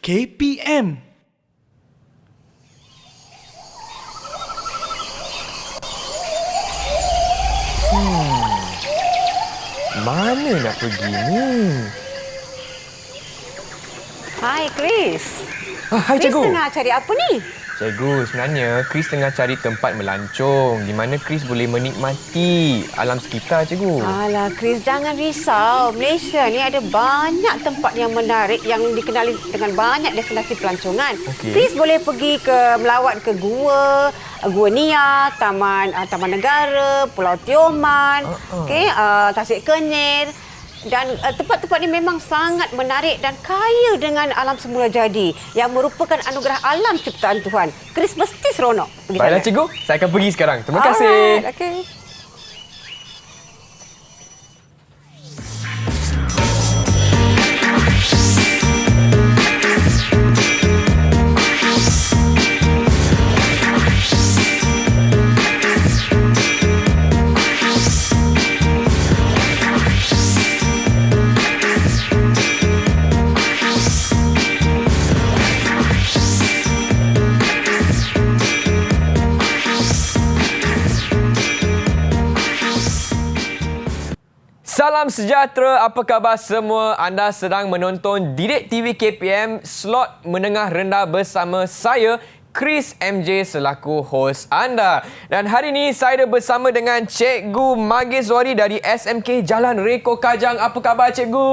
KPM. Mana nak pergi ni? Hai, Chris. Hai, Chris cikgu. tengah cari apa ni? Cikgu, sebenarnya Chris tengah cari tempat melancong di mana Chris boleh menikmati alam sekitar, cikgu. Alah, Chris, jangan risau. Malaysia ni ada banyak tempat yang menarik yang dikenali dengan banyak destinasi pelancongan. Okey. Chris boleh pergi melawat ke Gua Nia, Taman Negara, Pulau Tioman, Tasik Kenyir. Dan tempat-tempat ini memang sangat menarik dan kaya dengan alam semula jadi yang merupakan anugerah alam ciptaan Tuhan. Chris mesti seronok pergi Baiklah, sana. cikgu. Saya akan pergi sekarang. Terima kasih. Alright, okay. Salam sejahtera, apa khabar semua? Anda sedang menonton Didik TV KPM slot menengah rendah bersama saya, Chris MJ selaku hos anda. Dan hari ini saya bersama dengan Cikgu Magizwari dari SMK Jalan Reko Kajang. Apa khabar, Cikgu?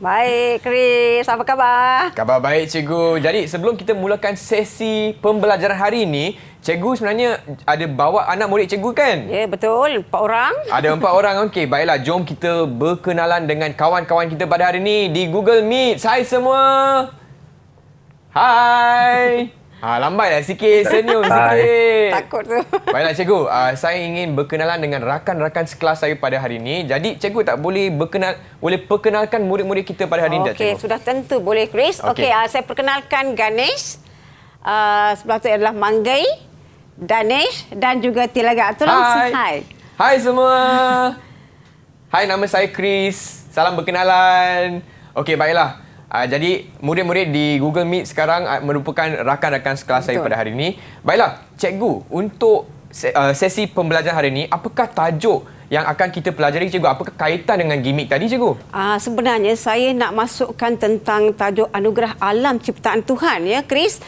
Baik, Chris. Apa khabar? Khabar baik, Cikgu. Jadi sebelum kita mulakan sesi pembelajaran hari ini, Cikgu sebenarnya ada bawa anak murid Cikgu kan? Ya, betul. 4 orang. Ada 4 orang. Okey, baiklah. Jom kita berkenalan dengan kawan-kawan kita pada hari ini di Google Meet. Hai semua. Hai. Lambatlah sikit. Senyum sikit. Takut tu. Baiklah, Cikgu. Saya ingin berkenalan dengan rakan-rakan sekelas saya pada hari ini. Jadi, Cikgu tak boleh perkenalkan murid-murid kita pada hari ini, tak, Okey, Cikgu? sudah tentu. Boleh, Chris. Okey. Okey, saya perkenalkan Ganesh. Sebelah tu adalah Manggai, Danesh dan juga Tilaga. Tolong hai. Hai semua. Hai, nama saya Chris. Salam berkenalan. Okey, baiklah. Jadi, murid-murid di Google Meet sekarang merupakan rakan-rakan sekelas saya pada hari ini. Baiklah, Cikgu, untuk sesi pembelajaran hari ini, apakah tajuk yang akan kita pelajari, Cikgu? Apakah kaitan dengan gimmick tadi, Cikgu? Sebenarnya saya nak masukkan tentang tajuk anugerah alam ciptaan Tuhan, ya, Chris.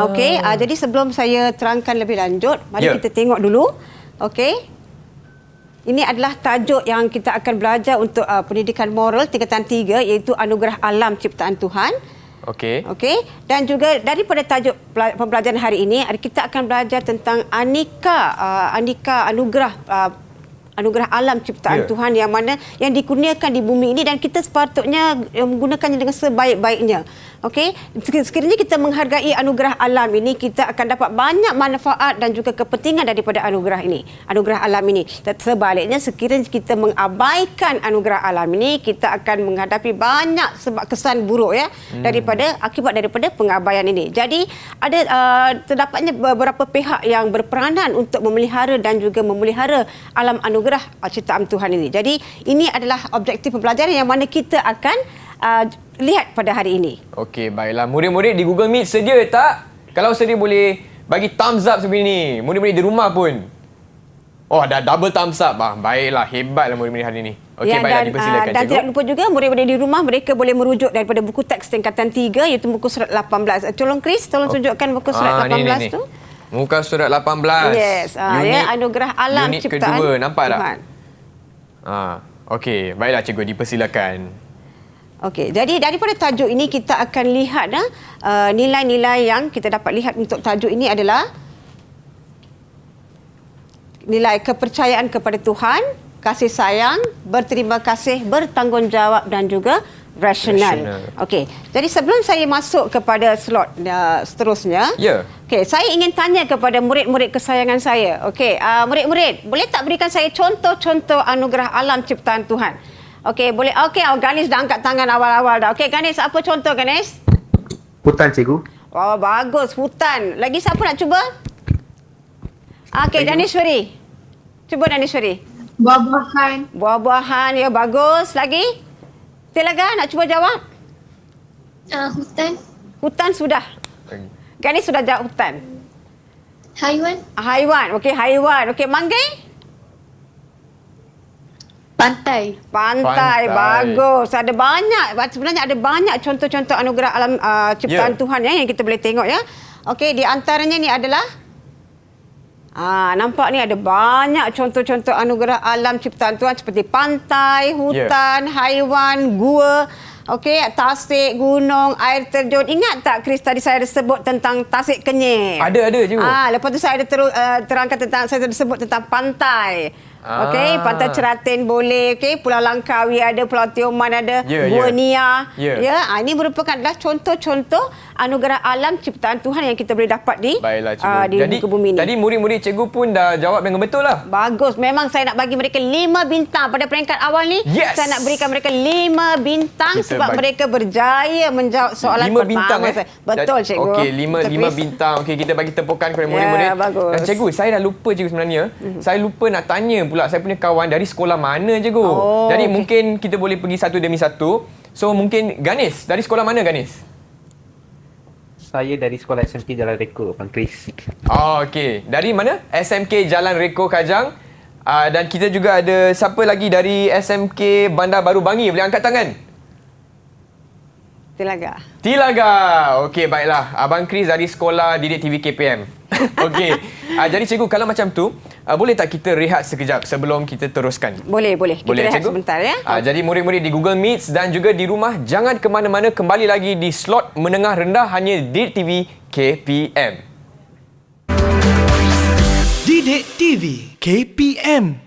Okey, jadi sebelum saya terangkan lebih lanjut, mari kita tengok dulu. Okey. Ini adalah tajuk yang kita akan belajar untuk pendidikan moral tingkatan 3, iaitu anugerah alam ciptaan Tuhan. Okey. Okey, dan juga daripada tajuk pembelajaran hari ini, kita akan belajar tentang aneka anugerah alam ciptaan Tuhan yang mana yang dikurniakan di bumi ini, dan kita sepatutnya menggunakannya dengan sebaik-baiknya. Okey, sekiranya kita menghargai anugerah alam ini, kita akan dapat banyak manfaat dan juga kepentingan daripada anugerah alam ini. Sebaliknya, sekiranya kita mengabaikan anugerah alam ini, kita akan menghadapi banyak sebab kesan buruk, ya, akibat daripada pengabaian ini. Jadi ada terdapatnya beberapa pihak yang berperanan untuk memelihara dan juga memelihara alam anugerah ciptaan Tuhan ini. Jadi ini adalah objektif pembelajaran yang mana kita akan lihat pada hari ini. Okey, baiklah. Murid-murid di Google Meet sedia tak? Kalau sedia boleh bagi thumbs up seperti ini. Murid-murid di rumah pun. Oh, dah double thumbs up. Baiklah, hebatlah murid-murid hari ini. Okey, baiklah, dipersilakan, dan Cikgu. tidak lupa juga murid-murid di rumah, mereka boleh merujuk daripada buku teks tingkatan 3, iaitu muka surat 18. Tolong Chris, tunjukkan muka surat 18 tu. Muka surat 18. Yes, anugerah alam unit ciptaan kedua, nampak tak? Tuhan. Okey, baiklah, Cikgu, dipersilakan. Okey, jadi daripada tajuk ini kita akan lihat nilai-nilai yang kita dapat lihat untuk tajuk ini adalah nilai kepercayaan kepada Tuhan, kasih sayang, berterima kasih, bertanggungjawab dan juga rasional. Okey, jadi sebelum saya masuk kepada slot seterusnya, okey, saya ingin tanya kepada murid-murid kesayangan saya. Okey, murid-murid, boleh tak berikan saya contoh-contoh anugerah alam ciptaan Tuhan? Okey, boleh. Okey, Ganesh dah angkat tangan awal-awal dah. Okey, Ganesh, apa contoh, Ganesh? Hutan, Cikgu. Oh, bagus. Hutan. Lagi siapa nak cuba? Okey, Danishwari. Cuba, Danishwari. Buah-buahan. Buah-buahan, ya, bagus. Lagi? Tilaga, nak cuba jawab? Hutan. Hutan sudah. Ganis sudah jawab hutan. Haiwan. Haiwan. Okey, haiwan. Okey, Manggai? Pantai. Pantai. Bagus. Ada banyak. Sebenarnya ada banyak contoh-contoh anugerah alam ciptaan Tuhan yang kita boleh tengok ya. Okey, di antaranya ni adalah nampak ni ada banyak contoh-contoh anugerah alam ciptaan Tuhan seperti pantai, hutan, haiwan, gua, okey, tasik, gunung, air terjun. Ingat tak Chris tadi saya ada sebut tentang Tasik Kenyir? Ada cikgu. Lepas tu saya ada terangkan tentang, saya ada sebut tentang pantai. Okey, Pantai Ceratin boleh, okey, Pulau Langkawi ada, Pulau Tioman ada, Gua Nia. Ini merupakan adalah contoh-contoh anugerah alam ciptaan Tuhan yang kita boleh dapat di muka bumi ni. Tadi murid-murid cikgu pun dah jawab dengan betul lah. Bagus. Memang saya nak bagi mereka 5 bintang pada peringkat awal ni. Saya nak berikan mereka 5 bintang sebab mereka berjaya menjawab soalan 5 bintang pertama. Betul cikgu. Okey, 5 bintang. Okey, kita bagi tepukan kepada murid-murid. Bagus. Dan cikgu, saya dah lupa cikgu sebenarnya. Saya lupa nak tanya pula saya punya kawan dari sekolah mana cikgu. Jadi mungkin kita boleh pergi satu demi satu. So mungkin Ganis, dari sekolah mana Ganis? Saya dari sekolah SMK Jalan Reko, Bang Chris. Okey. Dari mana? SMK Jalan Reko Kajang. Dan kita juga ada siapa lagi dari SMK Bandar Baru Bangi? Boleh angkat tangan? Tilaga. Okey, baiklah. Abang Chris dari sekolah Didik TV KPM. Okey. Jadi cikgu, kalau macam tu, boleh tak kita rehat sekejap sebelum kita teruskan? Boleh. Kita rehat cikgu? sebentar ya. Jadi murid-murid di Google Meet dan juga di rumah, jangan ke mana-mana, kembali lagi di slot menengah rendah hanya Didik TV KPM. Didik TV KPM.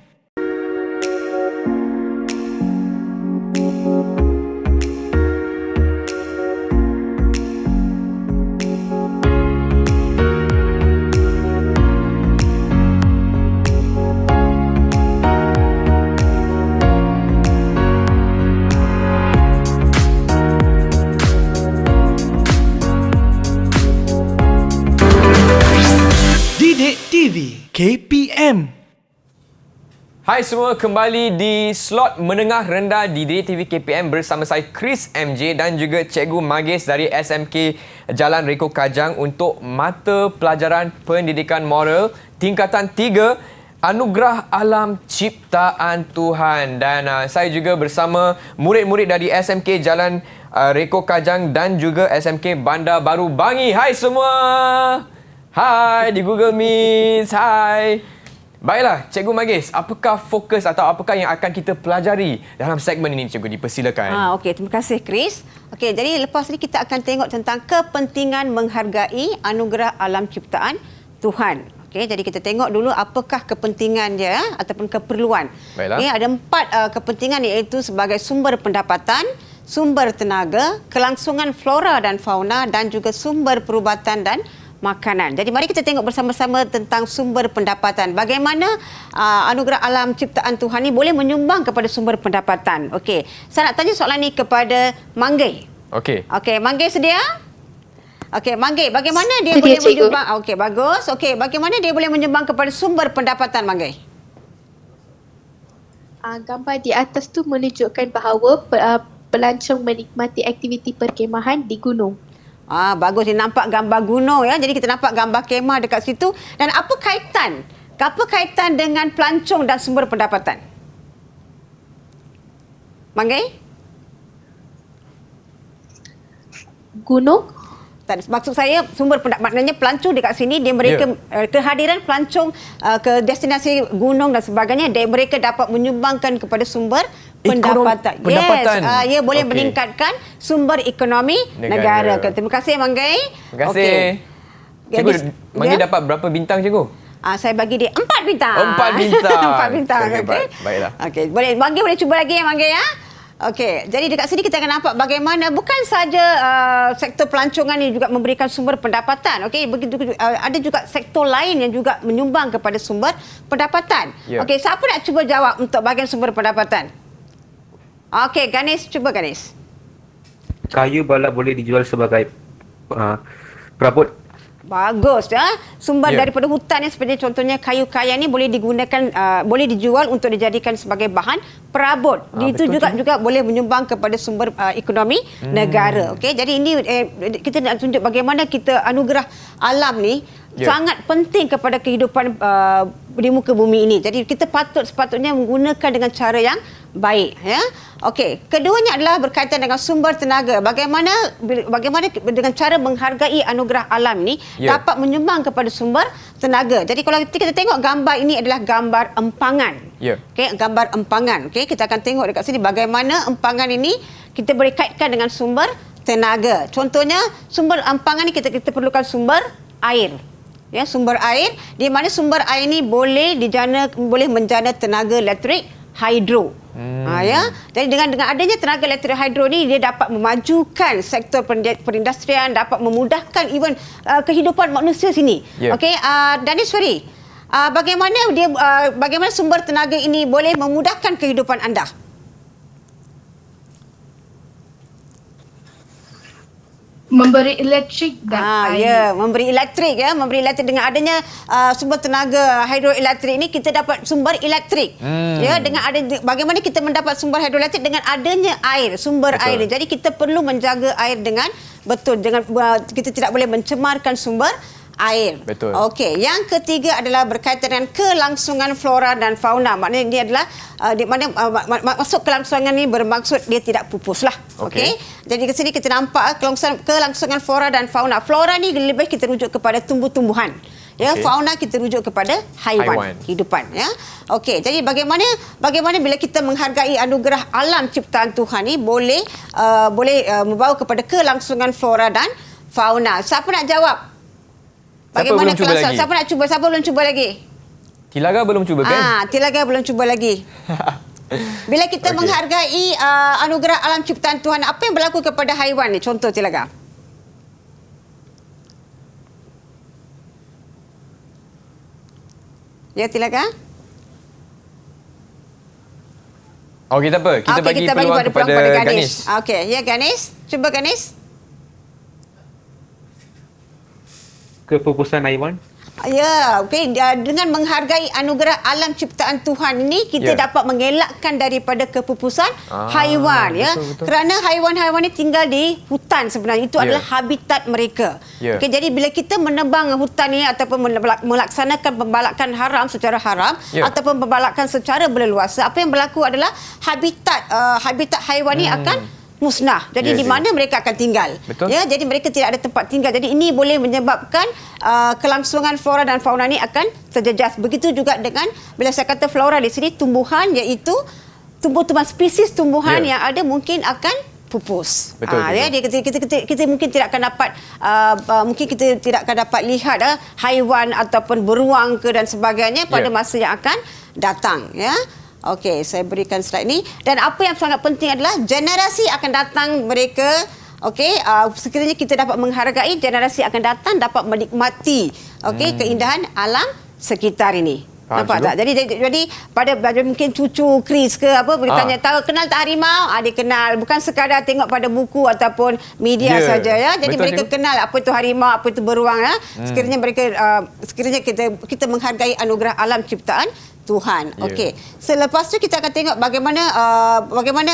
Didik TV KPM. Hai semua, kembali di slot menengah rendah di Didik TV KPM bersama saya Chris MJ dan juga Cikgu Magis dari SMK Jalan Reko Kajang untuk mata pelajaran pendidikan moral tingkatan 3 Anugerah Alam Ciptaan Tuhan. Dan saya juga bersama murid-murid dari SMK Jalan Reko Kajang dan juga SMK Bandar Baru Bangi. Hai semua. Hai di Google Meet. Hai. Baiklah, Cikgu Magis, apakah fokus atau apakah yang akan kita pelajari dalam segmen ini, Cikgu? Dipersilakan. Okey, terima kasih Chris. Okey, jadi lepas ni kita akan tengok tentang kepentingan menghargai anugerah alam ciptaan Tuhan. Okey, jadi kita tengok dulu apakah kepentingan dia ataupun keperluan. Baiklah. Okay, ada 4 kepentingan, iaitu sebagai sumber pendapatan, sumber tenaga, kelangsungan flora dan fauna dan juga sumber perubatan dan makanan. Jadi mari kita tengok bersama-sama tentang sumber pendapatan. Bagaimana anugerah alam ciptaan Tuhan ni boleh menyumbang kepada sumber pendapatan. Okey, saya nak tanya soalan ni kepada Manggai. Okey. Okey, Manggai sedia? Okey, Manggai, bagaimana dia Sedia, boleh cikgu. menyumbang? Okey, bagus. Okey, bagaimana dia boleh menyumbang kepada sumber pendapatan, Manggai? Gambar di atas tu menunjukkan bahawa pelancong menikmati aktiviti perkemahan di gunung. Bagus, ni nampak gambar gunung ya. Jadi kita nampak gambar kemah dekat situ. Dan apa kaitan dengan pelancong dan sumber pendapatan? Manggai? Gunung? Maksud saya sumber pendapatan, maknanya pelancong dekat sini dia mereka kehadiran pelancong ke destinasi gunung dan sebagainya, mereka dapat menyumbangkan kepada sumber pendapatan. Ia boleh meningkatkan sumber ekonomi negara. Terima kasih Manggai. Terima kasih. Cikgu, Manggai dapat berapa bintang, Cikgu? Saya bagi dia 4 bintang. 4 bintang. 4 bintang. Okey. Baiklah. Okey, boleh Manggai boleh cuba lagi ya Manggai ya. Okey, jadi dekat sini kita akan nampak bagaimana bukan saja sektor pelancongan ini juga memberikan sumber pendapatan. Okey, begitu ada juga sektor lain yang juga menyumbang kepada sumber pendapatan. Okey, siapa nak cuba jawab untuk bahagian sumber pendapatan? Okey, Ganis, cuba Ganis. Kayu balak boleh dijual sebagai perabot. Bagus ya. Sumber Ya. daripada hutan ni seperti contohnya kayu kaya ni boleh digunakan boleh dijual untuk dijadikan sebagai bahan perabot. Itu betul juga boleh menyumbang kepada sumber ekonomi negara. Okey, jadi ini kita nak tunjuk bagaimana kita anugerah alam ni sangat penting kepada kehidupan di muka bumi ini. Jadi kita sepatutnya menggunakan dengan cara yang baik ya. Okey, keduanya adalah berkaitan dengan sumber tenaga. Bagaimana dengan cara menghargai anugerah alam ni dapat menyumbang kepada sumber tenaga. Jadi kalau kita tengok gambar ini adalah gambar empangan. Okey, gambar empangan. Okey, kita akan tengok dekat sini bagaimana empangan ini kita boleh kaitkan dengan sumber tenaga. Contohnya sumber empangan ni kita perlukan sumber air. Ya, sumber air di mana sumber air ini boleh menjana tenaga elektrik hidro. Ya. Jadi dengan adanya tenaga elektrik hidro ni dia dapat memajukan sektor perindustrian, dapat memudahkan even kehidupan manusia sini. Okey, Daniswari, bagaimana sumber tenaga ini boleh memudahkan kehidupan anda? Memberi elektrik dan air. Memberi elektrik dengan adanya sumber tenaga hidroelektrik ini kita dapat sumber elektrik. Ya, bagaimana kita mendapat sumber hidroelektrik dengan adanya air, sumber air. Jadi kita perlu menjaga air dengan betul, kita tidak boleh mencemarkan sumber air. Betul. Okey, yang ketiga adalah berkaitan dengan kelangsungan flora dan fauna. Maknanya ini adalah masuk kelangsungan ini bermaksud dia tidak pupuslah. Okey. Jadi ke sini kita nampak kelangsungan flora dan fauna. Flora ni lebih kita rujuk kepada tumbuh-tumbuhan. Ya, fauna kita rujuk kepada haiwan. Kehidupan ya. Okey, jadi bagaimana bila kita menghargai anugerah alam ciptaan Tuhan ni boleh membawa kepada kelangsungan flora dan fauna. Siapa nak jawab? Bagaimana kelangsungan? Siapa nak cuba? Siapa belum cuba lagi? Tilaga belum cuba kan? Tilaga belum cuba lagi. Bila kita menghargai anugerah alam ciptaan Tuhan, apa yang berlaku kepada haiwan ni? Contoh Tilaga. Ya, Tilaga? Okey, tak apa. Kita bagi peluang kepada Ganesh. Okey, ya Ganesh. Cuba Ganesh. Kepupusan haiwan. Ya, okey. Dengan menghargai anugerah alam ciptaan Tuhan ini, kita dapat mengelakkan daripada kepupusan haiwan. Ya, betul. Kerana haiwan-haiwan ini tinggal di hutan sebenarnya. Itu adalah habitat mereka. Okey, jadi bila kita menebang hutan ini ataupun melaksanakan pembalakan haram secara haram ataupun pembalakan secara berleluasa, apa yang berlaku adalah habitat haiwan ini akan musnah. Jadi di mana mereka akan tinggal? Betul. Ya, jadi mereka tidak ada tempat tinggal. Jadi ini boleh menyebabkan kelangsungan flora dan fauna ini akan terjejas. Begitu juga dengan bila saya kata flora di sini tumbuhan, iaitu tumbuh-tumbuhan spesies tumbuhan yang ada mungkin akan pupus. Betul. Ya, kita mungkin tidak akan dapat lihat haiwan ataupun beruang ke dan sebagainya pada masa yang akan datang. Ya. Okey, saya berikan slide ni. Dan apa yang sangat penting adalah generasi akan datang mereka, okey, sekiranya kita dapat menghargai, generasi akan datang dapat menikmati keindahan alam sekitar ini. Nampak tak? Jadi pada mungkin cucu Chris ke apa bertanya, tahu kenal tak harimau? Dia kenal, bukan sekadar tengok pada buku ataupun media saja ya. Jadi mereka kenal apa itu harimau, apa itu beruang ya. Sekiranya kita menghargai anugerah alam ciptaan Tuhan. Okey. Selepas tu kita akan tengok bagaimana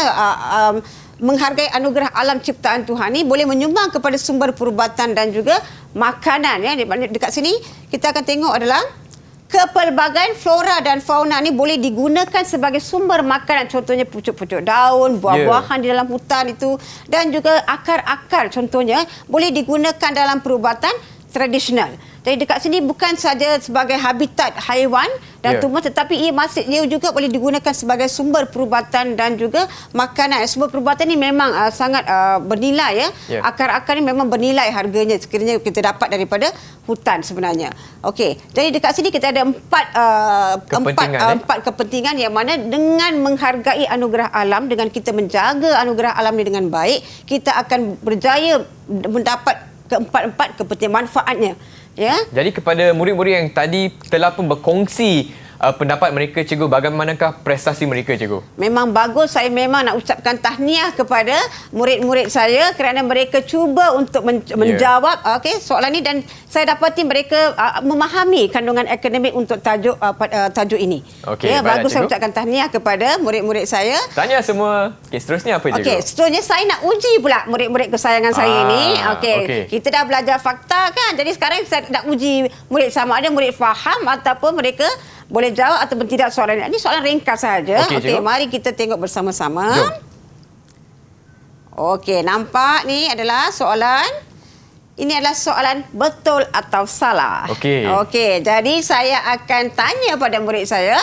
menghargai anugerah alam ciptaan Tuhan ni boleh menyumbang kepada sumber perubatan dan juga makanan ya. Dekat sini kita akan tengok adalah kepelbagaian flora dan fauna ni boleh digunakan sebagai sumber makanan, contohnya pucuk-pucuk daun, buah-buahan di dalam hutan itu, dan juga akar-akar contohnya boleh digunakan dalam perubatan tradisional. Jadi dekat sini bukan saja sebagai habitat haiwan dan tumbuh, tetapi ia juga boleh digunakan sebagai sumber perubatan dan juga makanan. Sumber perubatan ini memang sangat bernilai ya. Akar-akar ini memang bernilai harganya sekiranya kita dapat daripada hutan sebenarnya. Okey. Jadi dekat sini kita ada empat kepentingan yang mana dengan menghargai anugerah alam, dengan kita menjaga anugerah alam ini dengan baik, kita akan berjaya mendapat keempat-empat kepentingan manfaatnya. Ya. Jadi kepada murid-murid yang tadi telah pun berkongsi pendapat mereka cikgu, bagaimanakah prestasi mereka cikgu? Memang bagus. Saya memang nak ucapkan tahniah kepada murid-murid saya kerana mereka cuba untuk menjawab soalan ini, dan saya dapati mereka memahami kandungan akademik untuk tajuk ini. Okey, bagus. Saya cikgu. ucapkan tahniah kepada murid-murid saya. Tahniah semua. Okey, seterusnya apa cikgu? Okey, seterusnya saya nak uji pula murid-murid kesayangan saya ni. Okey. Kita dah belajar fakta kan. Jadi sekarang saya nak uji murid sama ada murid faham ataupun mereka boleh jawab ataupun tidak soalan ini. Ini soalan ringkas saja. Okey, mari kita tengok bersama-sama. Jom. Okey, nampak ni adalah soalan. Ini adalah soalan betul atau salah. Okey, jadi saya akan tanya pada murid saya.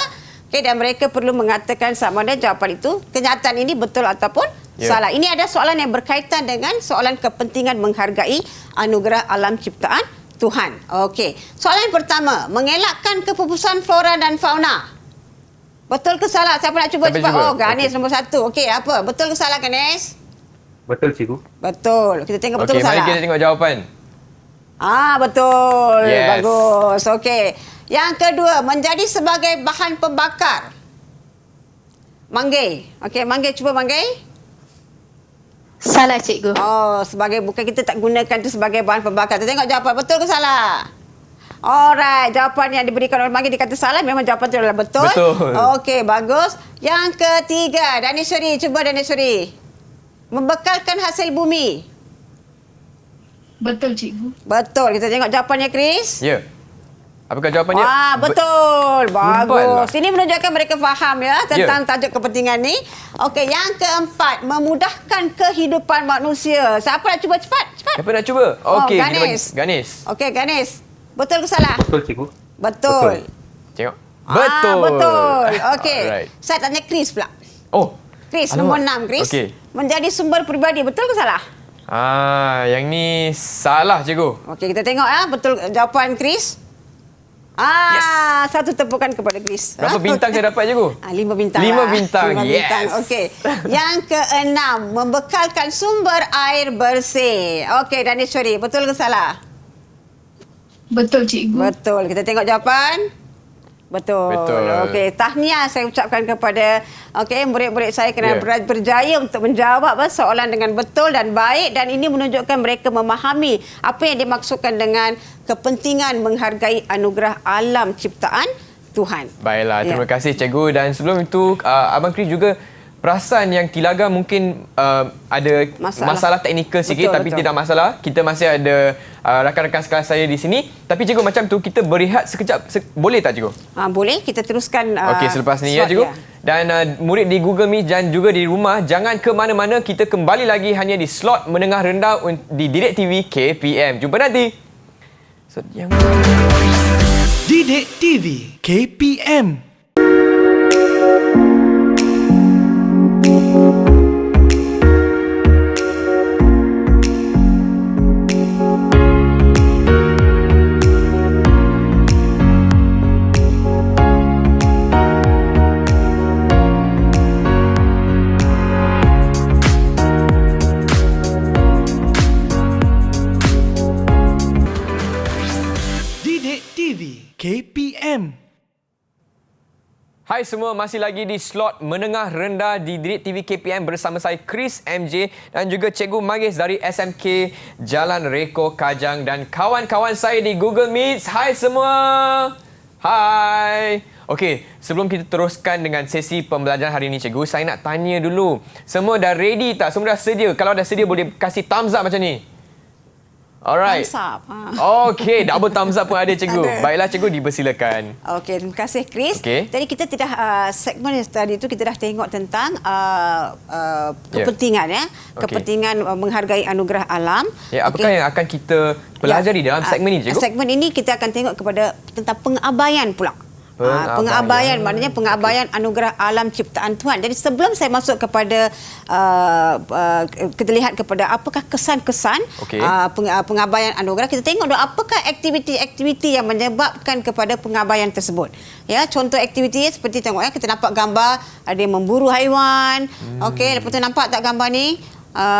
Okey, dan mereka perlu mengatakan sama ada jawapan itu, kenyataan ini betul ataupun salah. Ini ada soalan yang berkaitan dengan soalan kepentingan menghargai anugerah alam ciptaan Tuhan. Okey. Soalan yang pertama, mengelakkan kepupusan flora dan fauna. Betul ke salah? Siapa nak cuba cepat? Oh, Ganesh nombor 1. Okey, apa? Betul ke salah, Ganesh? Betul, cikgu. Betul. Kita tengok betul ke salah. Okey, mari kita tengok jawapan. Betul. Yes. Bagus. Okey. Yang kedua, menjadi sebagai bahan pembakar. Manggai. Okey, Manggai, cuba Manggai. Salah cikgu. Sebagai, bukan, kita tak gunakan itu sebagai bahan pembakar. Kita tengok jawapan betul ke salah. Alright, jawapan yang diberikan oleh Manggai dikata salah, memang jawapan itu adalah betul. Betul. Okey, bagus. Yang ketiga, Daneshwari, cuba Daneshwari. Membekalkan hasil bumi. Betul cikgu. Betul. Kita tengok jawapannya, Chris. Ya. Apakah jawapannya? Betul. Bagus. Lah. Ini menunjukkan mereka faham tentang tajuk kepentingan ni. Okey, yang keempat, memudahkan kehidupan manusia. Siapa nak cuba cepat? Siapa nak cuba? Okey, Ganesh. Ganesh. Okey, Ganesh. Betul ke salah? Betul, cikgu. Betul. Tengok. Betul. Betul. Okey. Alright. Saya tanya Chris pula. Chris, Alamak. nombor 6, Chris. Okey. Menjadi sumber peribadi. Betul ke salah? Yang ni salah cikgu. Okey, kita tengok betul jawapan Chris. Satu tepukan kepada Chris. Berapa bintang saya dapat cikgu? 5 bintang. 5 bintang. 5 Yes. bintang. Okey. Yang keenam, membekalkan sumber air bersih. Okey, Daneshwari, betul ke salah? Betul cikgu. Betul. Kita tengok jawapan. Betul. Okey, tahniah saya ucapkan kepada murid-murid saya kerana berjaya untuk menjawab soalan dengan betul dan baik, dan ini menunjukkan mereka memahami apa yang dimaksudkan dengan kepentingan menghargai anugerah alam ciptaan Tuhan. Baiklah, terima kasih cikgu. Dan sebelum itu Abang Chris juga perasan yang Kilaga mungkin ada masalah teknikal sikit, tapi tidak masalah. Kita masih ada rakan-rakan sekelas saya di sini. Tapi cikgu, macam tu kita berehat sekejap. Boleh tak cikgu? Boleh, kita teruskan. Okey, selepas ni ya cikgu. Dan murid di Google Meet dan juga di rumah, jangan ke mana-mana. Kita kembali lagi hanya di slot menengah rendah di Didik TV KPM. Jumpa nanti. Didik TV KPM. KPM. Hai semua, masih lagi di slot menengah rendah di Didik TV KPM bersama saya Chris MJ dan juga Cikgu Magis dari SMK Jalan Reko Kajang dan kawan-kawan saya di Google Meet. Hai semua. Hai. Okey, sebelum kita teruskan dengan sesi pembelajaran hari ini cikgu, saya nak tanya dulu. Semua dah ready tak? Semua dah sedia? Kalau dah sedia boleh kasih thumbs up macam ni. Alright. Thumbs up. Okey, double thumbs up pun ada cikgu. Baiklah cikgu, dipersilakan. Okey, terima kasih Chris. Okay. Jadi kita tidak segmen yang tadi itu kita dah tengok tentang kepentingan kepentingan menghargai anugerah alam. Apakah yang akan kita pelajari dalam segmen ini cikgu? Segmen ini kita akan tengok kepada tentang pengabaian pula. Pengabaian maknanya pengabaian anugerah alam ciptaan Tuhan. Jadi sebelum saya masuk kepada kita lihat kepada apakah kesan-kesan pengabaian anugerah, kita tengok dulu apakah aktiviti-aktiviti yang menyebabkan kepada pengabaian tersebut. Ya, contoh aktiviti seperti tengok kita nampak gambar ada yang memburu haiwan. Okey, lepas tu nampak tak gambar ni?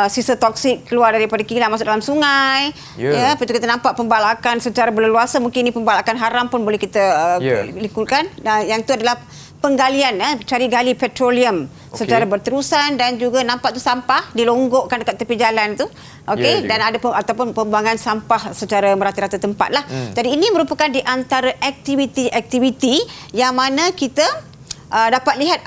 sisa toksik keluar daripada kilang masuk dalam sungai. Ya. Lepas tu kita nampak pembalakan secara berleluasa, mungkin ini pembalakan haram pun boleh kita likurkan. Dan yang tu adalah penggalian, cari gali petroleum secara berterusan, dan juga nampak tu sampah dilonggokkan dekat tepi jalan tu. Okey, dan ada ataupun pembuangan sampah secara merata-rata tempat lah. Jadi ini merupakan di antara aktiviti-aktiviti yang mana kita dapat lihat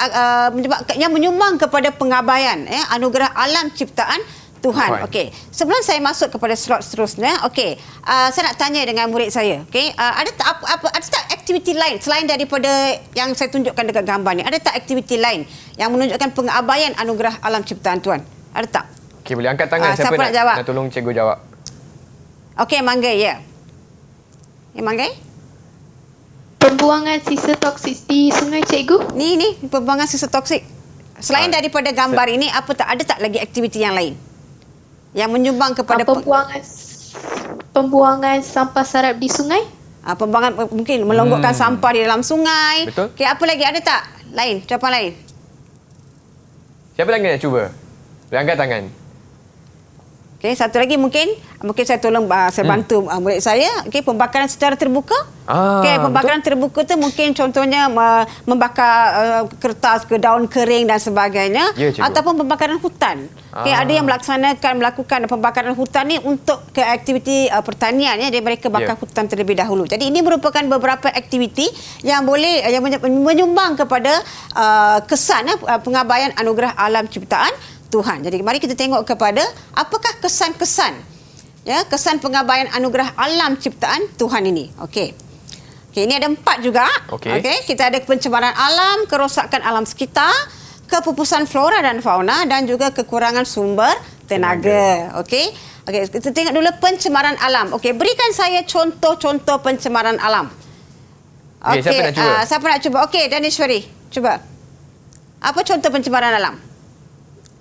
yang menyumbang kepada pengabaian anugerah alam ciptaan Tuhan. Okey, sebelum saya masuk kepada slot seterusnya, okey, saya nak tanya dengan murid saya. Okey, ada tak aktiviti lain selain daripada yang saya tunjukkan dekat gambar ni? Ada tak aktiviti lain yang menunjukkan pengabaian anugerah alam ciptaan Tuhan? Ada tak? Okey, boleh angkat tangan. Siapa nak jawab? Nak tolong cikgu jawab. Okey, Manggai, ya. Manggai? Pembuangan sisa toksik di sungai, cikgu. Ni pembuangan sisa toksik. Selain daripada gambar ini, ada tak lagi aktiviti yang lain yang menyumbang kepada pembuangan sampah sarap di sungai? Pembuangan mungkin melonggokkan sampah di dalam sungai. Betul. Okey, apa lagi? Ada tak lain? Jawapan lain? Siapa lagi nak cuba? Boleh angkat tangan. Okey, satu lagi mungkin saya tolong saya bantu murid saya. Okey, pembakaran secara terbuka. Okey, pembakaran terbuka tu mungkin contohnya membakar kertas ke daun kering dan sebagainya, ataupun pembakaran hutan. Okey, ada yang melakukan pembakaran hutan ni untuk ke aktiviti pertanian, ya, mereka bakar hutan terlebih dahulu. Jadi ini merupakan beberapa aktiviti yang boleh menyumbang kepada kesan pengabaian anugerah alam ciptaan Tuhan. Jadi mari kita tengok kepada apakah kesan-kesan, ya, kesan pengabaian anugerah alam ciptaan Tuhan ini. Okey, ini ada 4 juga. Okey, kita ada pencemaran alam, kerosakan alam sekitar, kepupusan flora dan fauna, dan juga kekurangan sumber tenaga. Okey, kita tengok dulu pencemaran alam. Okey, berikan saya contoh-contoh pencemaran alam. Okey, siapa nak cuba? Siapa nak cuba? Okey, Danishwari, cuba. Apa contoh pencemaran alam?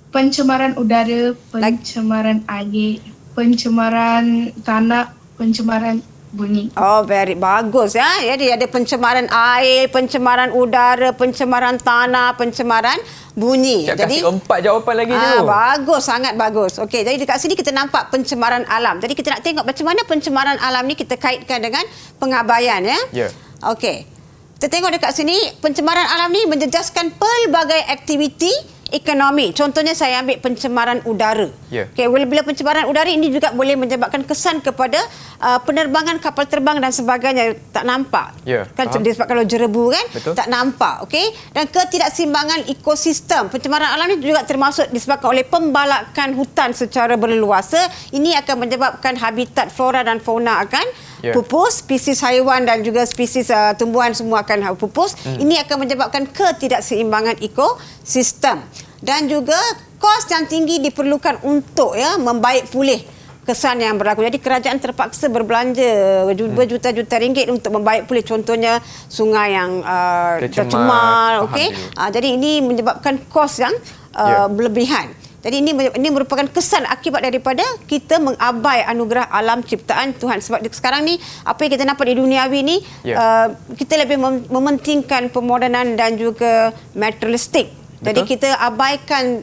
Pencemaran udara, pencemaran air, pencemaran tanah, pencemaran bunyi. Oh, very bagus, ya. Jadi ada pencemaran air, pencemaran udara, pencemaran tanah, pencemaran bunyi. Jadi kasih 4 jawapan lagi tu. Bagus, sangat bagus. Okey, jadi dekat sini kita nampak pencemaran alam. Jadi kita nak tengok macam mana pencemaran alam ni kita kaitkan dengan pengabaian, ya. Ya. Okey. Kita tengok dekat sini, pencemaran alam ni menjejaskan pelbagai aktiviti ekonomi. Contohnya saya ambil pencemaran udara. Okey, bila pencemaran udara ini juga boleh menyebabkan kesan kepada penerbangan kapal terbang dan sebagainya, tak nampak. Kan disebabkan kalau jerebu kan, tak nampak. Okey, dan ketidakseimbangan ekosistem. Pencemaran alam ini juga termasuk disebabkan oleh pembalakan hutan secara berleluasa. Ini akan menyebabkan habitat flora dan fauna akan pupus, spesies haiwan dan juga spesies tumbuhan semua akan pupus. Ini akan menyebabkan ketidakseimbangan ekosistem, dan juga kos yang tinggi diperlukan untuk membaik pulih kesan yang berlaku. Jadi kerajaan terpaksa berbelanja berjuta-juta ringgit untuk membaik pulih, contohnya sungai yang tercemar. Okey, jadi ini menyebabkan kos yang berlebihan. Jadi ini merupakan kesan akibat daripada kita mengabai anugerah alam ciptaan Tuhan. Sebab sekarang ni apa yang kita nampak di duniawi ni, kita lebih mementingkan pemodenan dan juga materialistik. Jadi kita abaikan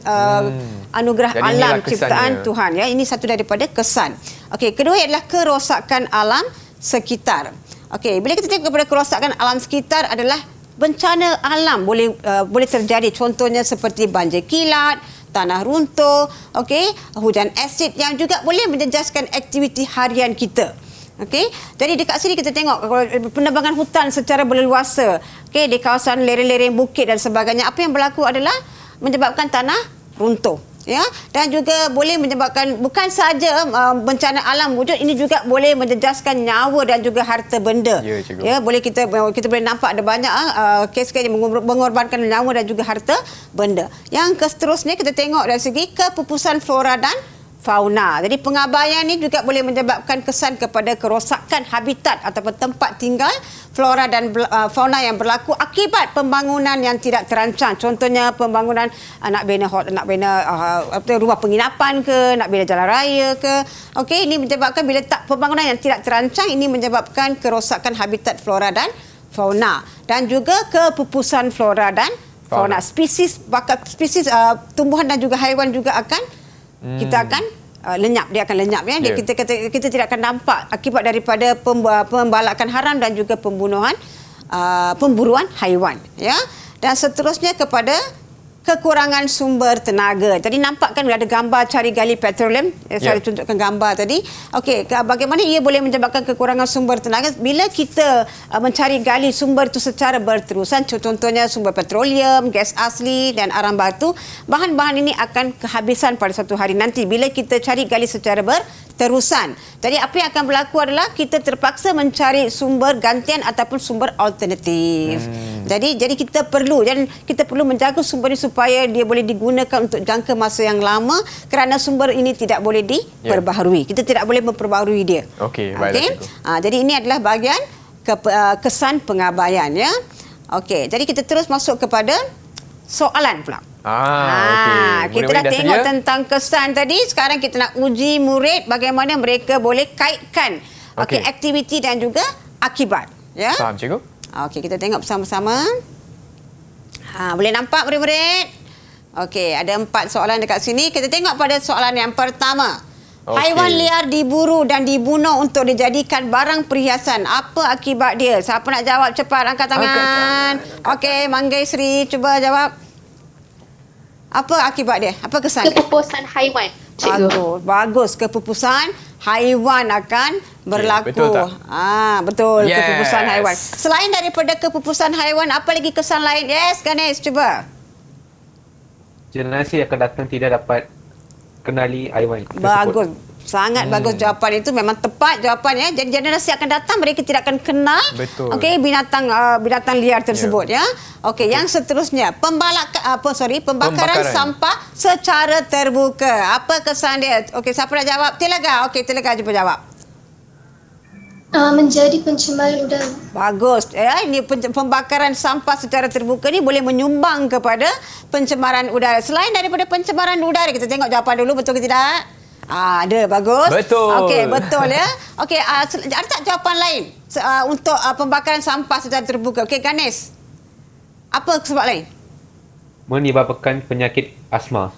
anugerah alam ciptaan Tuhan, ya. Ini satu daripada kesan. Okey, kedua adalah kerosakan alam sekitar. Okey, bila kita tengok kepada kerosakan alam sekitar adalah bencana alam boleh terjadi, contohnya seperti banjir kilat, tanah runtuh, okey, hujan asid yang juga boleh menjejaskan aktiviti harian kita. Okey, jadi dekat sini kita tengok penebangan hutan secara berleluasa, okey, di kawasan lereng-lereng bukit dan sebagainya. Apa yang berlaku adalah menyebabkan tanah runtuh, ya, dan juga boleh menyebabkan bukan saja bencana alam wujud, ini juga boleh menjejaskan nyawa dan juga harta benda. Ya, boleh kita boleh nampak ada banyak kes-kes yang mengorbankan nyawa dan juga harta benda. Yang seterusnya kita tengok dari segi kepupusan flora dan fauna. Jadi pengabaian ini juga boleh menyebabkan kesan kepada kerosakan habitat ataupun tempat tinggal flora dan fauna yang berlaku akibat pembangunan yang tidak terancang. Contohnya pembangunan nak bina rumah penginapan ke, nak bina jalan raya ke. Okey, ini menyebabkan bila pembangunan yang tidak terancang, ini menyebabkan kerosakan habitat flora dan fauna, dan juga kepupusan flora dan fauna. Spesies tumbuhan dan juga haiwan juga akan kita akan lenyap. Dia akan lenyap ya. Yeah. Kita tidak akan nampak akibat daripada pembalakan haram dan juga pemburuan haiwan ya. Dan seterusnya kepada kekurangan sumber tenaga. Tadi nampak kan ada gambar cari gali petroleum. Saya tunjukkan gambar tadi. Okey, bagaimana ia boleh menyebabkan kekurangan sumber tenaga bila kita mencari gali sumber itu secara berterusan. Contohnya sumber petroleum, gas asli dan arang batu. Bahan-bahan ini akan kehabisan pada satu hari nanti bila kita cari gali secara berterusan. Jadi apa yang akan berlaku adalah kita terpaksa mencari sumber gantian ataupun sumber alternatif. Jadi kita perlu menjaga sumber ini supaya dia boleh digunakan untuk jangka masa yang lama kerana sumber ini tidak boleh diperbaharui. Kita tidak boleh memperbaharui dia. Okey, baiklah. Jadi ini adalah bahagian kesan pengabaian ya. Okey, jadi kita terus masuk kepada soalan pula. Okey. Kita dah tengok tentang kesan tadi. Sekarang kita nak uji murid bagaimana mereka boleh kaitkan aktiviti dan juga akibat. Ya. Faham, cikgu? Okey, kita tengok bersama-sama. Boleh nampak murid-murid? Okey, ada 4 soalan dekat sini. Kita tengok pada soalan yang pertama. Haiwan liar diburu dan dibunuh untuk dijadikan barang perhiasan. Apa akibat dia? Siapa nak jawab cepat? Angkat tangan. Okey, Manggai Sri cuba jawab. Apa akibat dia? Apa kesan dia? Kepupusan haiwan. Cikgu. Bagus. Kepupusan haiwan akan berlaku. Betul tak? Betul. Yes. Kepupusan haiwan. Selain daripada kepupusan haiwan, apa lagi kesan lain? Yes, Ganesh, cuba. Generasi akan datang tidak dapat kenali haiwan tersebut. Bagus. Sangat bagus jawapan itu, memang tepat jawapannya. Jadi generasi akan datang mereka tidak akan kenal binatang liar tersebut ya. Okey, yang seterusnya pembakaran sampah secara terbuka. Apa kesan dia? Okey, siapa nak jawab? Tilaga. Okey, Tilaga cuba jawab. Menjadi pencemaran udara. Bagus. Ini pembakaran sampah secara terbuka ni boleh menyumbang kepada pencemaran udara. Selain daripada pencemaran udara, kita tengok jawapan dulu, betul ke tidak? Ada, bagus. Betul. Okey, betul ya. Okey, ada tak jawapan lain untuk pembakaran sampah secara terbuka? Okey, Ganesh. Apa sebab lain? Menyebabkan penyakit asma.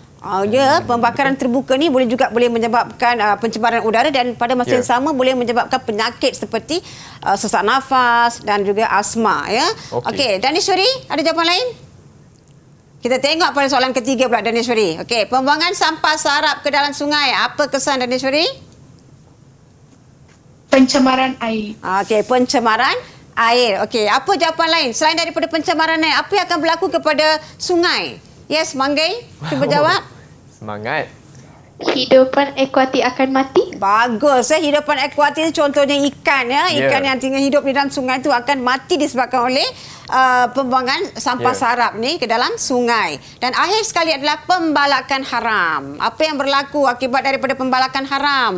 Pembakaran terbuka ni boleh menyebabkan pencemaran udara dan pada masa yang sama boleh menyebabkan penyakit seperti sesak nafas dan juga asma ya. Okey, Danishwari, ada jawapan lain? Kita tengok pada soalan ketiga pula, Danishwari. Okey, pembuangan sampah sarap ke dalam sungai. Apa kesan, Danishwari? Pencemaran air. Okey, pencemaran air. Okey, apa jawapan lain? Selain daripada pencemaran air, apa yang akan berlaku kepada sungai? Yes, Manggai, cuba jawab. Semangat. Hidupan akuatik akan mati. Bagus. Hidupan akuatik contohnya ikan ya. Ikan yang tinggal hidup di dalam sungai itu akan mati disebabkan oleh pembuangan sampah sarap ni ke dalam sungai. Dan akhir sekali adalah pembalakan haram. Apa yang berlaku akibat daripada pembalakan haram?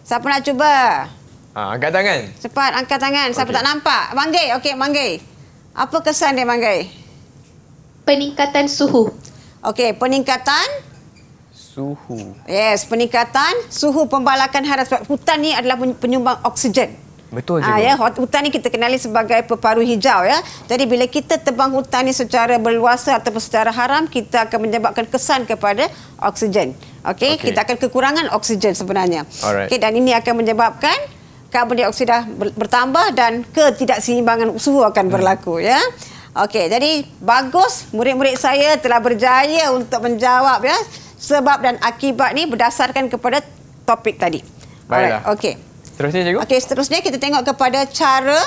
Siapa nak cuba? Angkat tangan. Cepat angkat tangan. Siapa tak nampak? Manggai. Okey, Manggai. Apa kesan dia, Manggai? Peningkatan suhu. Okey, peningkatan Suhu. Yes, peningkatan suhu pembalakan haram. Sebab hutan ni adalah penyumbang oksigen. Betul, cikgu. Ya, hutan ni kita kenali sebagai peparuh hijau ya. Jadi bila kita tebang hutan ni secara berluasa ataupun secara haram, kita akan menyebabkan kesan kepada oksigen. Okey, kita akan kekurangan oksigen sebenarnya. Okey, dan ini akan menyebabkan karbon dioksida bertambah dan ketidakseimbangan suhu akan berlaku ya. Okey, jadi bagus murid-murid saya telah berjaya untuk menjawab ya sebab dan akibat ni berdasarkan kepada topik tadi. Baiklah. Okey. Seterusnya, cikgu. Okey, seterusnya kita tengok kepada cara.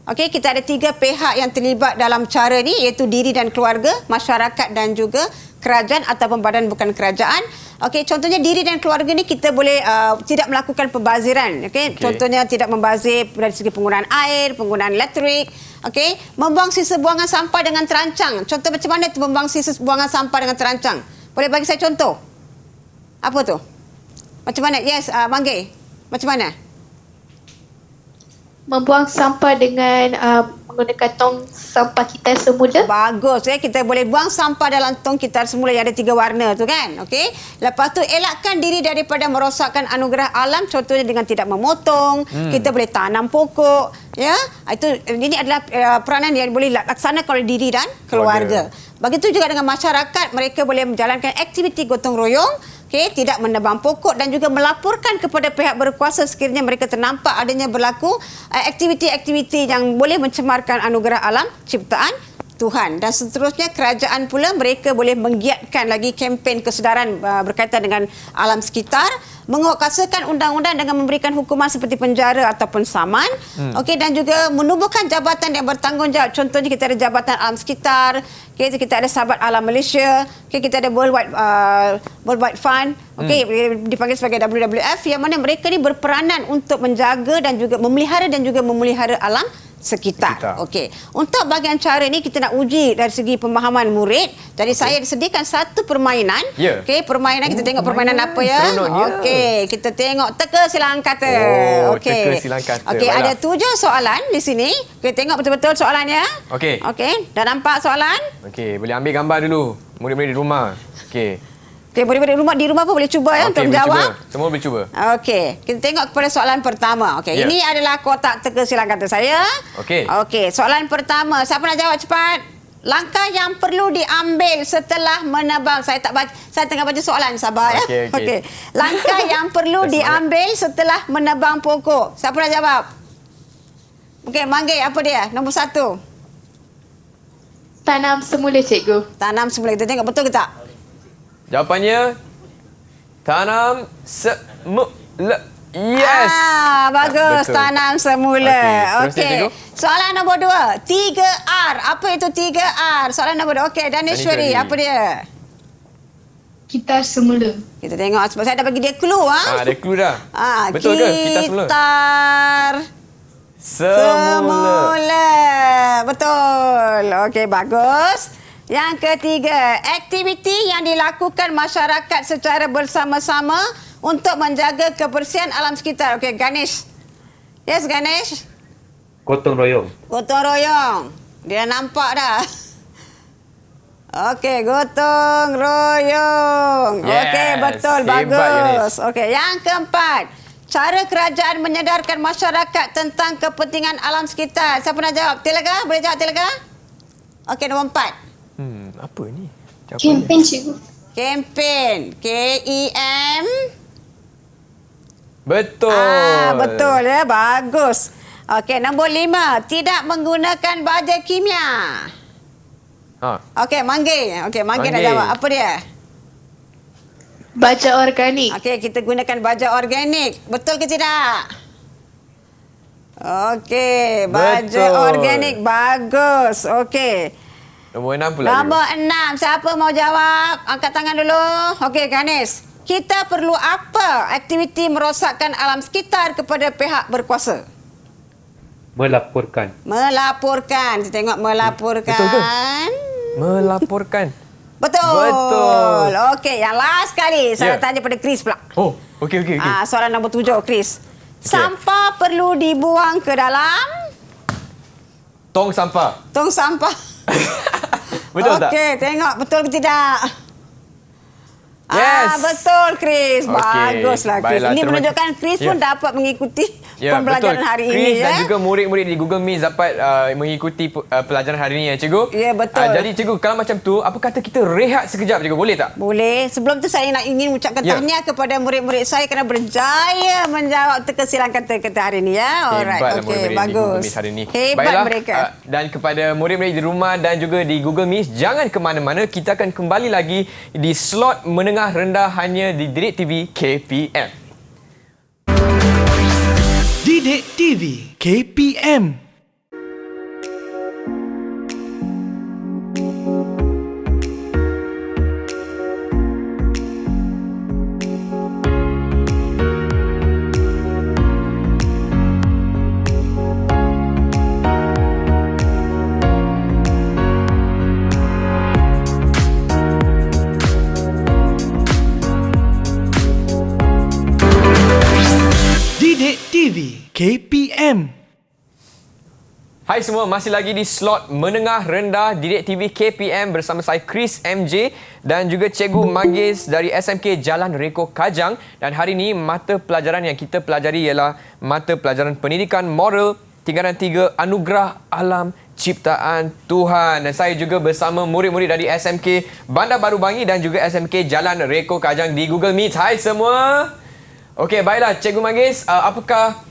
Okey, kita ada 3 pihak yang terlibat dalam cara ni iaitu diri dan keluarga, masyarakat dan juga kerajaan ataupun badan bukan kerajaan. Okey, contohnya diri dan keluarga ni kita boleh tidak melakukan pembaziran. Okey, contohnya tidak membazir dari segi penggunaan air, penggunaan elektrik. Okey, membuang sisa buangan sampah dengan terancang. Contoh macam mana tu membuang sisa buangan sampah dengan terancang? Boleh bagi saya contoh? Apa tu? Macam mana? Yes, Manggai. Macam mana? Membuang sampah dengan menggunakan tong sampah kita semula. Bagus. Kita boleh buang sampah dalam tong kita semula yang ada 3 warna tu kan. Okey. Lepas tu elakkan diri daripada merosakkan anugerah alam. Contohnya dengan tidak memotong. Kita boleh tanam pokok. Ya, itu ini adalah peranan yang boleh laksanakan oleh diri dan keluarga. Begitu juga dengan masyarakat, mereka boleh menjalankan aktiviti gotong royong, tidak menebang pokok dan juga melaporkan kepada pihak berkuasa sekiranya mereka ternampak adanya berlaku aktiviti-aktiviti yang boleh mencemarkan anugerah alam ciptaan Tuhan. Dan seterusnya kerajaan pula mereka boleh menggiatkan lagi kempen kesedaran berkaitan dengan alam sekitar, menguatkuasakan undang-undang dengan memberikan hukuman seperti penjara ataupun saman. Dan juga menubuhkan jabatan yang bertanggungjawab. Contohnya kita ada Jabatan Alam Sekitar, kita ada Sahabat Alam Malaysia, kita ada Worldwide Fund, dipanggil sebagai WWF, yang mana mereka ni berperanan untuk menjaga dan juga memelihara alam sekitar. Untuk bahagian cara ni kita nak uji dari segi pemahaman murid. Jadi saya sediakan satu permainan. Permainan kita tengok permainan apa ya. Kita tengok teka silang kata. Teka silang kata. Ada 7 soalan di sini. Kita tengok betul-betul soalannya. Dah nampak soalan? Boleh ambil gambar dulu. Murid-murid di rumah. Murid-murid di rumah pun boleh cuba ya untuk menjawab. Semua boleh cuba. Kita tengok kepada soalan pertama. Ini adalah kotak teka silang kata saya. Soalan pertama. Siapa nak jawab cepat? Langkah yang perlu diambil setelah menebang. Saya tengah baca soalan, sabar ya. Langkah yang perlu diambil setelah menebang pokok. Siapa nak jawab? Manggil apa dia? Nombor 1. Tanam semula, cikgu. Tanam semula. Kita tengok betul ke tak? Jawapannya tanam semula. Yes. Bagus. Betul. Tanam semula. Soalan nombor 2. 3R. Apa itu 3R? Soalan nombor 2. Danishwari, apa dia? Kitar semula. Kita tengok sebab saya dah bagi dia clue. Ada clue dah. Betul ke kitar semula? Kitar semula. Betul. Bagus. Yang ketiga, aktiviti yang dilakukan masyarakat secara bersama-sama untuk menjaga kebersihan alam sekitar. Ganesh. Yes, Ganesh? Gotong royong. Gotong royong. Dia nampak dah. Gotong royong. Yes, betul. Bagus. Yang keempat, cara kerajaan menyedarkan masyarakat tentang kepentingan alam sekitar. Siapa nak jawab? Tilaga? Boleh jawab, Tilaga? Nombor 4. Apa ni? Kempen, cikgu. Kempen. KEM. Betul. Betul ya. Bagus. Nombor 5. Tidak menggunakan baja kimia. Manggil. Manggil nak jawab. Apa dia? Baja organik. Kita gunakan baja organik. Betul ke tidak? Baja organik. Bagus. Nombor 6 pula. Nombor 6. Siapa mau jawab? Angkat tangan dulu. Ganesh. Kita perlu apa aktiviti merosakkan alam sekitar kepada pihak berkuasa? Melaporkan. Kita tengok melaporkan. Betul ke? Melaporkan. Betul. Yang last kali saya tanya pada Chris pula. Okey. Soalan nombor 7, Chris. Sampah perlu dibuang ke dalam tong sampah. Betul tak? Tengok betul ke tidak? Yes. Betul, Chris. Baguslah, Chris. Baiklah, Ini menunjukkan Chris pun dapat mengikuti pembelajaran hari Chris ini. Dan juga murid-murid di Google Meet dapat mengikuti pelajaran hari ini ya, cikgu. Ya, betul. Jadi, cikgu, kalau macam tu, apa kata kita rehat sekejap, cikgu? Boleh tak? Boleh. Sebelum tu saya ingin ucapkan tahniah kepada murid-murid saya kerana berjaya menjawab teka silang kata hari ini ya. Hebatlah murid-murid di Google Meet hari ini. Hebat mereka. Dan kepada murid-murid di rumah dan juga di Google Meet, jangan ke mana-mana. Kita akan kembali lagi di slot menengah rendah hanya di Didik TV KPM. Didik TV KPM. Didik TV KPM. Hai semua, masih lagi di slot menengah rendah Didik TV KPM bersama saya Chris MJ dan juga Cikgu Manggis dari SMK Jalan Reko Kajang. Dan hari ini mata pelajaran yang kita pelajari ialah mata pelajaran pendidikan moral tingkatan 3 Anugerah Alam Ciptaan Tuhan. Dan saya juga bersama murid-murid dari SMK Bandar Baru Bangi dan juga SMK Jalan Reko Kajang di Google Meet. Hai semua. Okey, baiklah Cikgu Manggis, apakah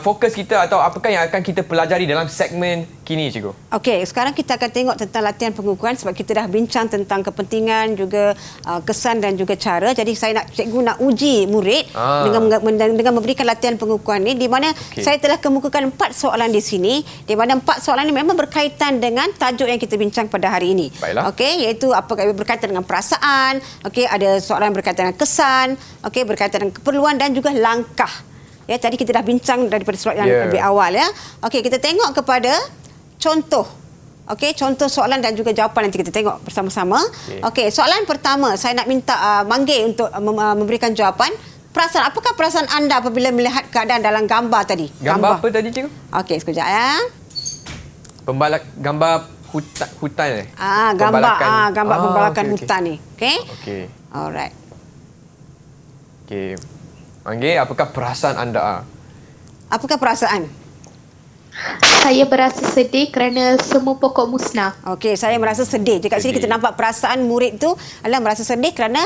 fokus kita atau apakah yang akan kita pelajari dalam segmen kini, Cikgu? Okey, sekarang kita akan tengok tentang latihan pengukuhan sebab kita dah bincang tentang kepentingan juga kesan dan juga cara. Jadi saya cikgu nak uji murid dengan memberikan latihan pengukuhan ini di mana saya telah kemukakan 4 soalan di sini di mana 4 soalan ini memang berkaitan dengan tajuk yang kita bincang pada hari ini. Okey, iaitu apakah berkaitan dengan perasaan, okey, ada soalan berkaitan dengan kesan, okey, berkaitan dengan keperluan dan juga langkah. Ya, tadi kita dah bincang daripada slot yang lebih awal ya. Okey, kita tengok kepada contoh. Okey, contoh soalan dan juga jawapan nanti kita tengok bersama-sama. Okey, soalan pertama saya nak minta Manggil untuk memberikan jawapan. Apakah perasaan anda apabila melihat keadaan dalam gambar tadi? Gambar apa tadi, Cikgu? Okey, sekejap ya. Gambar hutan ni. Gambar pembalakan hutan ni. Okey? Okey. Alright. Okey. Manggil, apakah perasaan anda? Apakah perasaan? Saya berasa sedih kerana semua pokok musnah. Okey, saya merasa sedih. Dekat sini kita nampak perasaan murid tu adalah merasa sedih kerana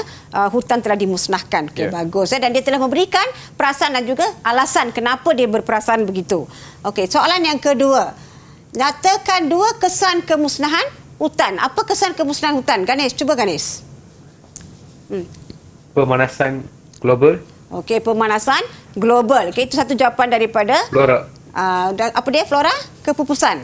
hutan telah dimusnahkan. Okey, bagus. Dan dia telah memberikan perasaan dan juga alasan kenapa dia berperasaan begitu. Okey, soalan yang kedua. Nyatakan 2 kesan kemusnahan hutan. Apa kesan kemusnahan hutan? Ganesh, cuba Ganesh. Pemanasan global. Okey, pemanasan global. Okey, itu satu jawapan daripada Flora. apa dia? Flora? Kepupusan.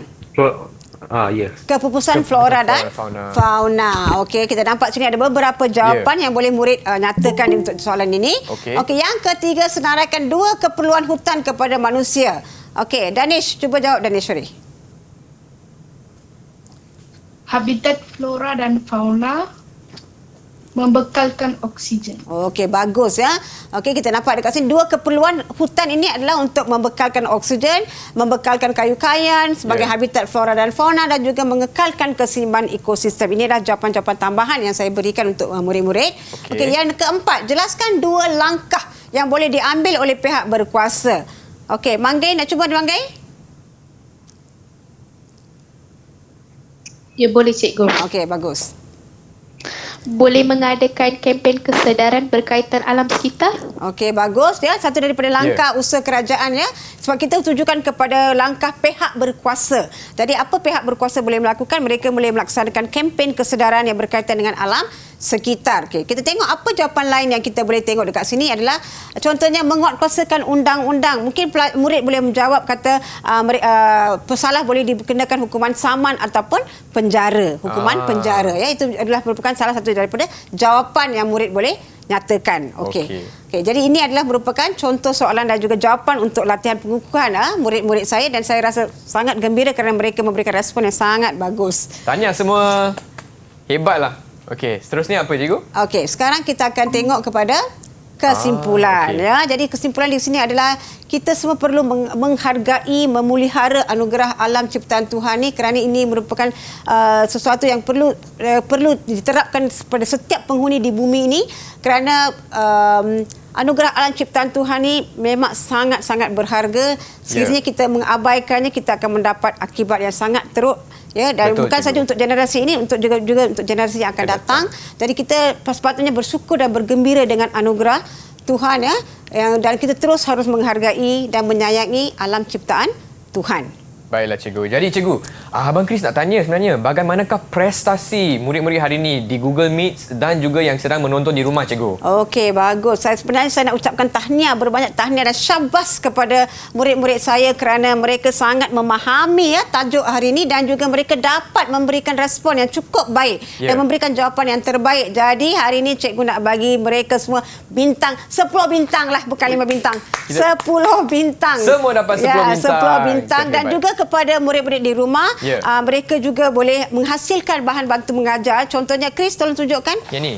Ya. Kepupusan flora dan fauna. fauna. Okey, kita nampak sini ada beberapa jawapan yang boleh murid nyatakan untuk soalan ini. Okey, yang ketiga, senaraikan 2 keperluan hutan kepada manusia. Okey, Danish, cuba jawab Danishwari. Habitat flora dan fauna membekalkan oksigen. Okey, bagus ya. Okey, kita nampak dekat sini 2 keperluan hutan ini adalah untuk membekalkan oksigen, membekalkan kayu-kayan sebagai habitat flora dan fauna dan juga mengekalkan keseimbangan ekosistem. Ini adalah jawapan-jawapan tambahan yang saya berikan untuk murid-murid. Okey, yang keempat, jelaskan 2 langkah yang boleh diambil oleh pihak berkuasa. Okey, Manggil, nak cuba Manggil? Ya, boleh Cikgu. Okey, bagus. Boleh mengadakan kempen kesedaran berkaitan alam sekitar. Okey, bagus ya. Satu daripada langkah usaha kerajaan ya. Sebab kita tujukan kepada langkah pihak berkuasa. Jadi apa pihak berkuasa boleh melakukan? Mereka boleh melaksanakan kempen kesedaran yang berkaitan dengan alam sekitar. Okey, kita tengok apa jawapan lain yang kita boleh tengok dekat sini adalah contohnya menguatkuasakan undang-undang. Mungkin murid boleh menjawab kata pesalah boleh dikenakan hukuman saman ataupun penjara. Hukuman penjara ya. Itu adalah merupakan salah satu daripada jawapan yang murid boleh nyatakan. Okey. Jadi ini adalah merupakan contoh soalan dan juga jawapan untuk latihan pengukuhan murid-murid saya dan saya rasa sangat gembira kerana mereka memberikan respon yang sangat bagus. Tanya semua hebatlah. Okey, seterusnya apa, Cikgu? Okey, sekarang kita akan tengok kepada kesimpulan ya. Jadi kesimpulan di sini adalah kita semua perlu menghargai, memelihara anugerah alam ciptaan Tuhan ni kerana ini merupakan sesuatu yang perlu diterapkan pada setiap penghuni di bumi ini kerana anugerah alam ciptaan Tuhan ni memang sangat-sangat berharga. Sekiranya kita mengabaikannya, kita akan mendapat akibat yang sangat teruk. Ya, dan bukan saja untuk generasi ini, untuk juga untuk generasi yang akan datang. Jadi kita sepatutnya bersyukur dan bergembira dengan anugerah Tuhan ya. Dan kita terus harus menghargai dan menyayangi alam ciptaan Tuhan. Baiklah, Cikgu. Jadi, Cikgu, Abang Chris nak tanya sebenarnya bagaimanakah prestasi murid-murid hari ini di Google Meet dan juga yang sedang menonton di rumah, Cikgu? Okey, bagus. Sebenarnya saya nak ucapkan tahniah, berbanyak tahniah dan syabas kepada murid-murid saya kerana mereka sangat memahami tajuk hari ini dan juga mereka dapat memberikan respon yang cukup baik dan memberikan jawapan yang terbaik. Jadi, hari ini cikgu nak bagi mereka semua bintang, 10 bintang lah, bukan 5 bintang. 10 bintang. Semua dapat 10 bintang. 10 bintang dan juga kepada murid-murid di rumah, mereka juga boleh menghasilkan bahan bantu mengajar. Contohnya, Chris, tolong tunjukkan. Yang ni?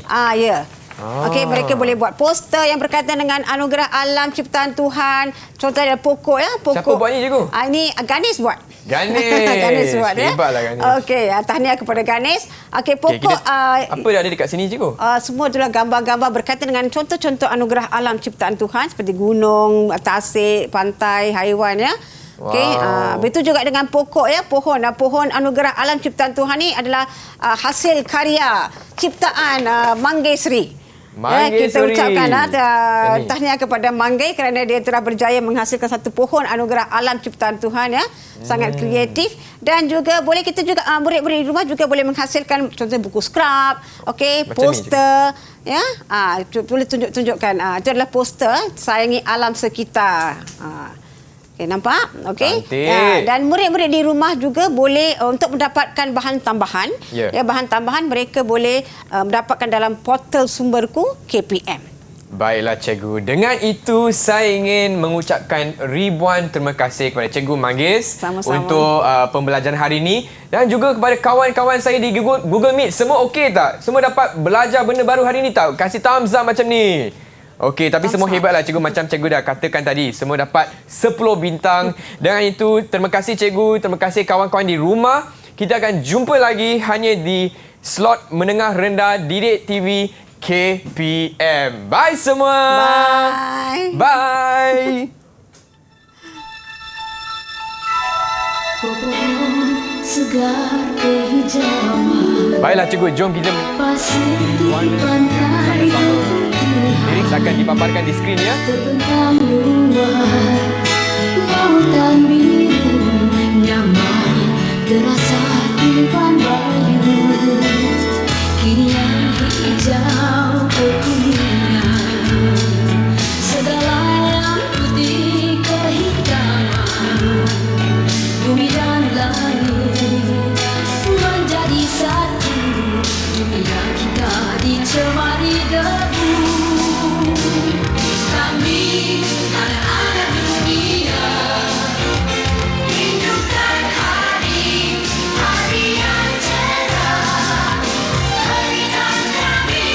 Okey, mereka boleh buat poster yang berkaitan dengan anugerah alam ciptaan Tuhan. Contohnya pokok ya, pokok. Siapa buat ni, Cikgu? Ini Ganesh buat. Ganesh buat ya. Hebatlah Ganesh. Okey, tahniah kepada Ganesh. Okey, pokok apa yang ada dekat sini, Cikgu? Semua adalah gambar-gambar berkaitan dengan contoh-contoh anugerah alam ciptaan Tuhan seperti gunung, tasik, pantai, haiwan ya. Okey, begitu juga dengan pokok ya, pohon anugerah alam ciptaan Tuhan ni adalah hasil karya ciptaan Manggaisri. Kita Manggaisri. ucapkan tahniah kepada Manggai kerana dia telah berjaya menghasilkan satu pohon anugerah alam ciptaan Tuhan ya. Sangat kreatif, dan juga boleh kita juga murid-murid di rumah juga boleh menghasilkan contohnya buku scrap, okey, Macam poster ya. Boleh tunjukkan itu adalah poster sayangi alam sekitar. Okey, nampak? Okey. Cantik. Dan murid-murid di rumah juga boleh untuk mendapatkan bahan tambahan. Ya. Bahan tambahan mereka boleh mendapatkan dalam portal Sumberku KPM. Baiklah cikgu. Dengan itu saya ingin mengucapkan ribuan terima kasih kepada Cikgu Manggis Sama-sama. untuk pembelajaran hari ini, dan juga kepada kawan-kawan saya di Google Meet. Semua okey tak? Semua dapat belajar benda baru hari ini tak? Kasih thumbs up macam ni. Okey, tapi semua hebatlah cikgu, macam cikgu dah katakan tadi, semua dapat 10 bintang. Dengan itu, terima kasih cikgu, terima kasih kawan-kawan di rumah. Kita akan jumpa lagi hanya di slot menengah rendah Didik TV KPM. Bye semua. Bye. Bye. Segar kehijauan Baiklah cikgu, jom kita pasir di pantai lirik akan dipaparkan di skrin ya. terbentang luas lautan biru nyaman terasa tiupan bayu kini yang hijau kekuningan segala yang putih kehitaman bumi dan langit menjadi satu dunia kita dicemari debu kami anak-anak dunia hidupkan hari yang cerah berikan kami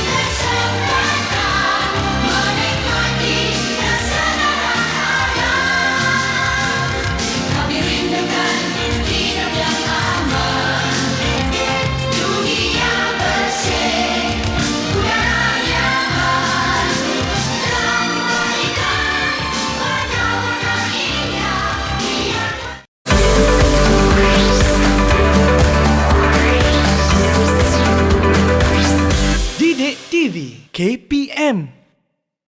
kesempatan menikmati kesedaran alam kami rindukan hidup yang aman dunia bersih udara nyaman dan memberikan warna-warna indah biar Didik TV KPM